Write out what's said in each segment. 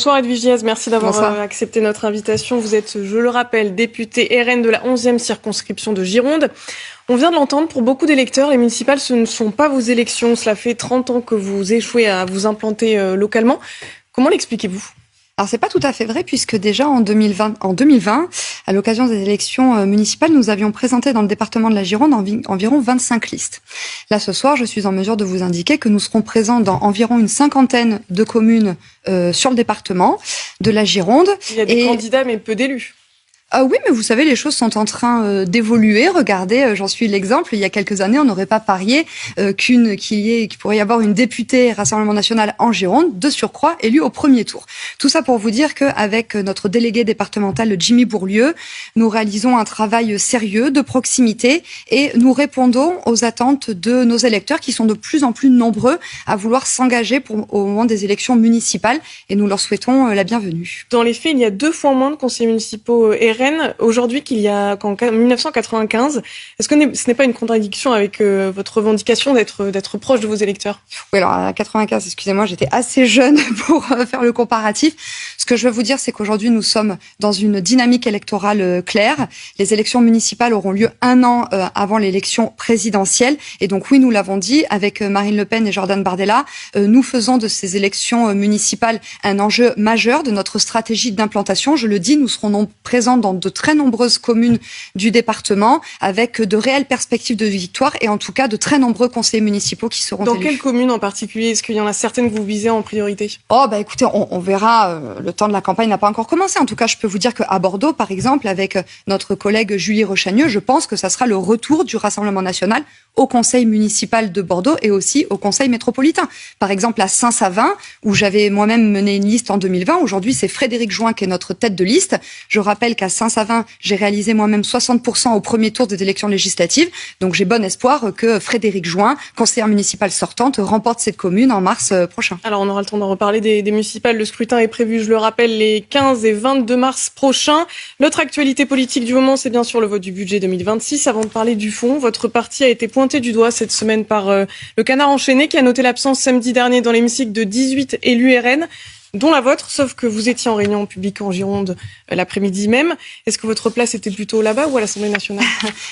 Bonsoir Edwige Diaz, merci d'avoir accepté notre invitation. Vous êtes, je le rappelle, député RN de la 11e circonscription de Gironde. On vient de l'entendre, pour beaucoup d'électeurs, les municipales, ce ne sont pas vos élections. Cela fait 30 ans que vous échouez à vous implanter localement. Comment l'expliquez-vous ? Alors c'est pas tout à fait vrai puisque déjà en 2020, à l'occasion des élections municipales, nous avions présenté dans le département de la Gironde environ 25 listes. Là ce soir, je suis en mesure de vous indiquer que nous serons présents dans environ une 50aine de communes sur le département de la Gironde. Il y a des candidats mais peu d'élus. Oui, mais vous savez, les choses sont en train d'évoluer. Regardez, j'en suis l'exemple. Il y a quelques années, on n'aurait pas parié qu'il pourrait y avoir une députée Rassemblement National en Gironde, de surcroît, élue au premier tour. Tout ça pour vous dire qu'avec notre délégué départemental Jimmy Bourlieu, nous réalisons un travail sérieux, de proximité, et nous répondons aux attentes de nos électeurs qui sont de plus en plus nombreux à vouloir s'engager au moment des élections municipales, et nous leur souhaitons la bienvenue. Dans les faits, il y a 2 fois moins de conseillers municipaux RN aujourd'hui qu'il y a qu'en 1995. Est-ce que ce n'est pas une contradiction avec votre revendication d'être proche de vos électeurs ? Oui, alors à 95, excusez-moi, j'étais assez jeune pour faire le comparatif. Ce que je veux vous dire, c'est qu'aujourd'hui, nous sommes dans une dynamique électorale claire. Les élections municipales auront lieu 1 an avant l'élection présidentielle. Et donc oui, nous l'avons dit, avec Marine Le Pen et Jordan Bardella, nous faisons de ces élections municipales un enjeu majeur de notre stratégie d'implantation. Je le dis, nous serons présents dans de très nombreuses communes du département, avec de réelles perspectives de victoire et en tout cas de très nombreux conseillers municipaux qui seront élus. Dans quelles communes en particulier ? Est-ce qu'il y en a certaines que vous visez en priorité ? Écoutez, on verra. Le temps de la campagne n'a pas encore commencé. En tout cas, je peux vous dire qu'à Bordeaux, par exemple, avec notre collègue Julie Rechagneux, je pense que ça sera le retour du Rassemblement National au conseil municipal de Bordeaux et aussi au conseil métropolitain. Par exemple, à Saint-Savin, où j'avais moi-même mené une liste en 2020, aujourd'hui c'est Frédéric Join qui est notre tête de liste. Je rappelle qu'à Saint-Savin, j'ai réalisé moi-même 60% au premier tour des élections législatives. Donc j'ai bon espoir que Frédéric Join, conseillère municipale sortante, remporte cette commune en mars prochain. Alors on aura le temps d'en reparler des municipales. Le scrutin est prévu, je le rappelle, les 15 et 22 mars prochains. L'autre actualité politique du moment, c'est bien sûr le vote du budget 2026. Avant de parler du fond, votre parti a été pointé du doigt cette semaine par le Canard enchaîné qui a noté l'absence samedi dernier dans l'hémicycle de 18 élus RN, dont la vôtre, sauf que vous étiez en réunion publique en Gironde l'après-midi même. Est-ce que votre place était plutôt là-bas ou à l'Assemblée nationale ?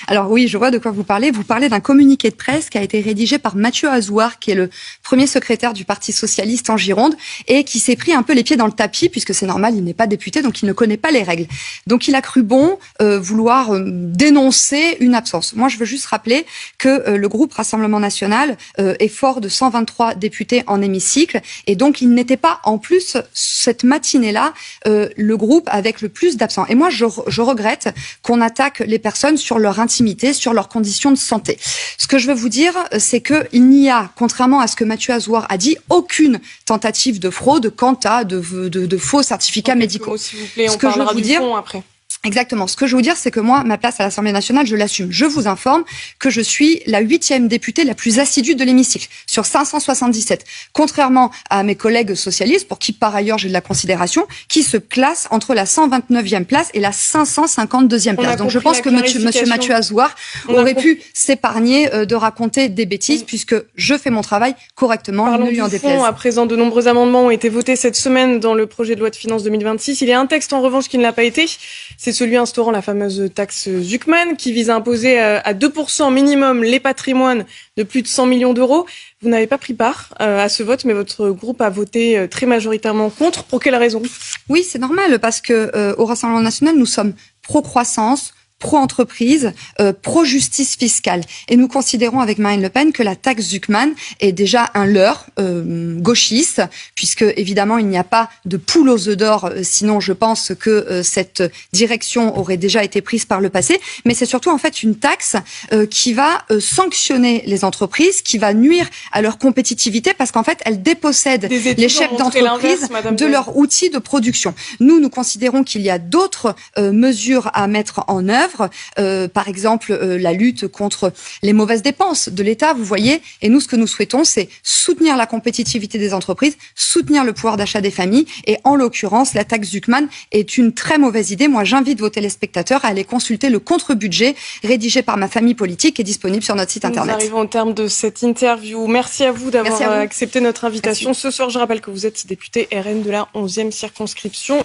Alors oui, je vois de quoi vous parlez. Vous parlez d'un communiqué de presse qui a été rédigé par Mathieu Azouar, qui est le premier secrétaire du Parti socialiste en Gironde et qui s'est pris un peu les pieds dans le tapis, puisque c'est normal, il n'est pas député, donc il ne connaît pas les règles. Donc il a cru bon vouloir dénoncer une absence. Moi, je veux juste rappeler que le groupe Rassemblement National est fort de 123 députés en hémicycle, et donc il n'était pas en plus cette matinée-là le groupe avec le plus d'absents. Et moi, je regrette qu'on attaque les personnes sur leur intimité, sur leurs conditions de santé. Ce que je veux vous dire, c'est qu'il n'y a, contrairement à ce que Mathieu Azouar a dit, aucune tentative de fraude quant à de faux certificats médicaux. S'il vous plaît, on parlera du fond après. Exactement. Ce que je veux vous dire, c'est que moi, ma place à l'Assemblée nationale, je l'assume. Je vous informe que je suis la 8e députée la plus assidue de l'hémicycle, sur 577. Contrairement à mes collègues socialistes, pour qui par ailleurs j'ai de la considération, qui se classent entre la 129e place et la 552e place. Donc je pense que monsieur Mathieu Azouar aurait pu s'épargner de raconter des bêtises, puisque je fais mon travail correctement. Parlons du fond. À présent, de nombreux amendements ont été votés cette semaine dans le projet de loi de finances 2026. Il y a un texte en revanche qui ne l'a pas été. C'est celui instaurant la fameuse taxe Zuckman qui vise à imposer à 2% minimum les patrimoines de plus de 100 millions d'euros. Vous n'avez pas pris part à ce vote, mais votre groupe a voté très majoritairement contre. Pour quelle raison ? Oui, c'est normal, parce que au Rassemblement national, nous sommes pro-croissance, pro-entreprise, pro-justice fiscale. Et nous considérons avec Marine Le Pen que la taxe Zuckman est déjà un leurre gauchiste, puisque évidemment il n'y a pas de poule aux œufs d'or, sinon je pense que cette direction aurait déjà été prise par le passé. Mais c'est surtout en fait une taxe qui va sanctionner les entreprises, qui va nuire à leur compétitivité, parce qu'en fait elle dépossède les chefs d'entreprise de leurs outils de production. Nous considérons qu'il y a d'autres mesures à mettre en œuvre. œuvre. Par exemple, la lutte contre les mauvaises dépenses de l'État, vous voyez. Et nous, ce que nous souhaitons, c'est soutenir la compétitivité des entreprises, soutenir le pouvoir d'achat des familles. Et en l'occurrence, la taxe Zuckman est une très mauvaise idée. Moi, j'invite vos téléspectateurs à aller consulter le contre-budget rédigé par ma famille politique et disponible sur notre site internet. Nous arrivons au terme de cette interview. Merci à vous d'avoir accepté notre invitation. Merci. Ce soir, je rappelle que vous êtes député RN de la 11e circonscription.